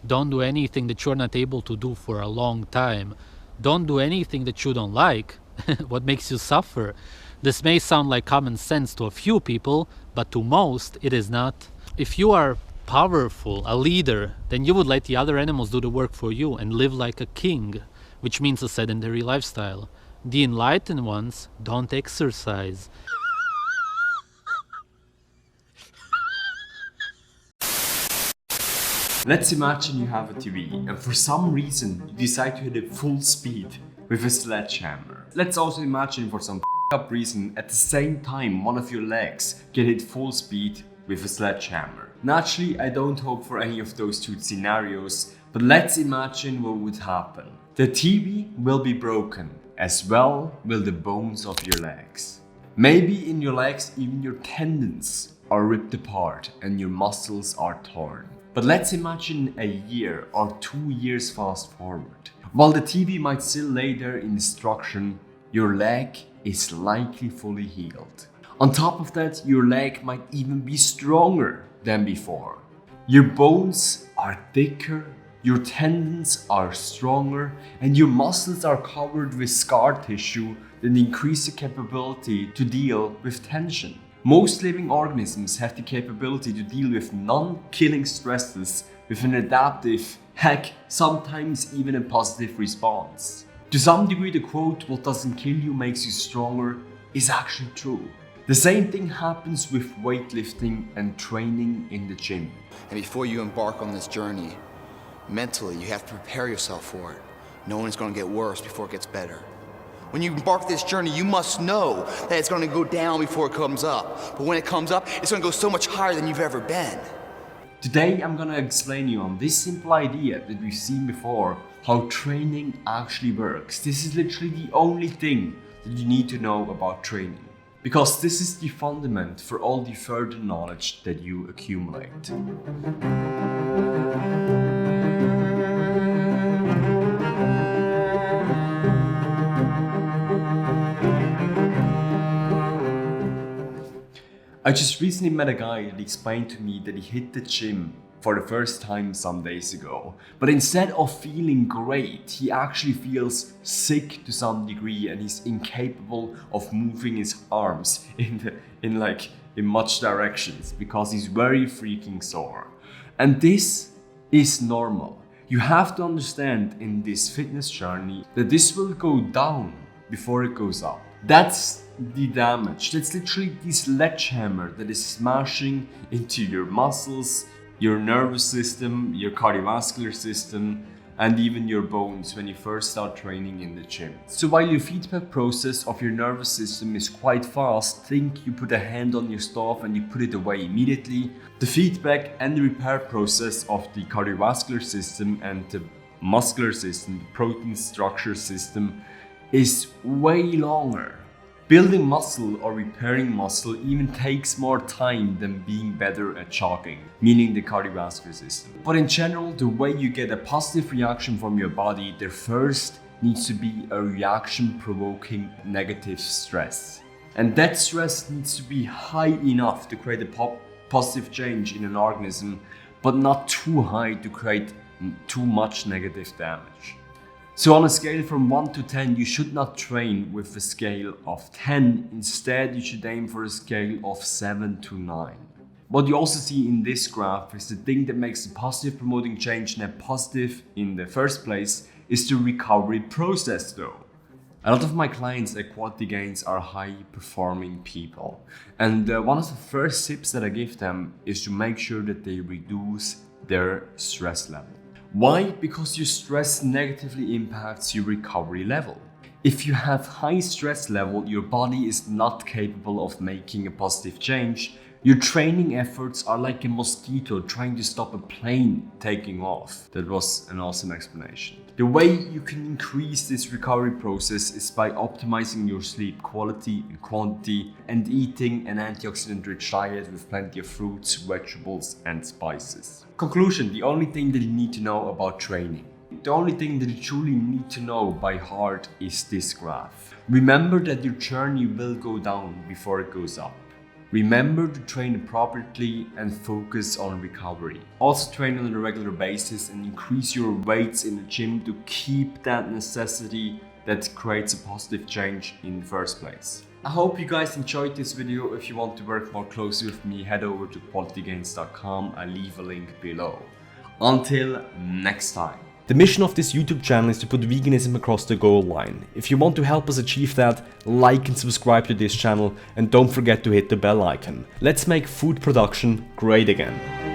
Don't do anything that you're not able to do for a long time. Don't do anything that you don't like. What makes you suffer? This may sound like common sense to a few people, but to most, it is not. If you are powerful, a leader, then you would let the other animals do the work for you and live like a king, which means a sedentary lifestyle. The enlightened ones don't exercise. Let's imagine you have a TV and for some reason you decide to hit it full speed with a sledgehammer. Let's also imagine for some up reason at the same time one of your legs get hit full speed with a sledgehammer. Naturally, I don't hope for any of those two scenarios, but let's imagine what would happen. The TV will be broken, as well will the bones of your legs. Maybe in your legs even your tendons are ripped apart and your muscles are torn. But let's imagine a year or 2 years fast forward. While the TV might still lay there in destruction, your leg is likely fully healed. On top of that, your leg might even be stronger than before. Your bones are thicker, your tendons are stronger, and your muscles are covered with scar tissue that increase the capability to deal with tension. Most living organisms have the capability to deal with non-killing stresses with an adaptive, heck, sometimes even a positive response. To some degree, the quote, "what doesn't kill you makes you stronger," is actually true. The same thing happens with weightlifting and training in the gym. And before you embark on this journey, mentally you have to prepare yourself for it, knowing it's going to get worse before it gets better. When you embark this journey, you must know that it's going to go down before it comes up. But when it comes up, it's going to go so much higher than you've ever been. Today I'm going to explain you on this simple idea that we've seen before, how training actually works. This is literally the only thing that you need to know about training, because this is the fundament for all the further knowledge that you accumulate. I just recently met a guy that explained to me that he hit the gym for the first time some days ago. But instead of feeling great, he actually feels sick to some degree and he's incapable of moving his arms in much directions because he's very freaking sore. And this is normal. You have to understand in this fitness journey that this will go down before it goes up. That's the damage. That's literally the sledgehammer that is smashing into your muscles, your nervous system, your cardiovascular system, and even your bones when you first start training in the gym. So while your feedback process of your nervous system is quite fast, think you put a hand on your stuff and you put it away immediately. The feedback and the repair process of the cardiovascular system and the muscular system, the protein structure system, is way longer. Building muscle or repairing muscle even takes more time than being better at jogging, meaning the cardiovascular system. But in general, the way you get a positive reaction from your body, there first needs to be a reaction provoking negative stress. And that stress needs to be high enough to create a positive change in an organism, but not too high to create too much negative damage. So on a scale from 1 to 10, you should not train with a scale of 10. Instead, you should aim for a scale of 7 to 9. What you also see in this graph is the thing that makes the positive promoting change net positive in the first place is the recovery process though. A lot of my clients at Quality Gains are high performing people. And one of the first tips that I give them is to make sure that they reduce their stress level. Why? Because your stress negatively impacts your recovery level. If you have high stress level, your body is not capable of making a positive change. Your training efforts are like a mosquito trying to stop a plane taking off. That was an awesome explanation. The way you can increase this recovery process is by optimizing your sleep quality and quantity and eating an antioxidant-rich diet with plenty of fruits, vegetables, and spices. Conclusion: the only thing that you need to know about training, the only thing that you truly need to know by heart is this graph. Remember that your journey will go down before it goes up. Remember to train appropriately and focus on recovery. Also train on a regular basis and increase your weights in the gym to keep that necessity that creates a positive change in the first place. I hope you guys enjoyed this video. If you want to work more closely with me, head over to qualitygains.com. I'll leave a link below. Until next time. The mission of this YouTube channel is to put veganism across the goal line. If you want to help us achieve that, like and subscribe to this channel and don't forget to hit the bell icon. Let's make food production great again.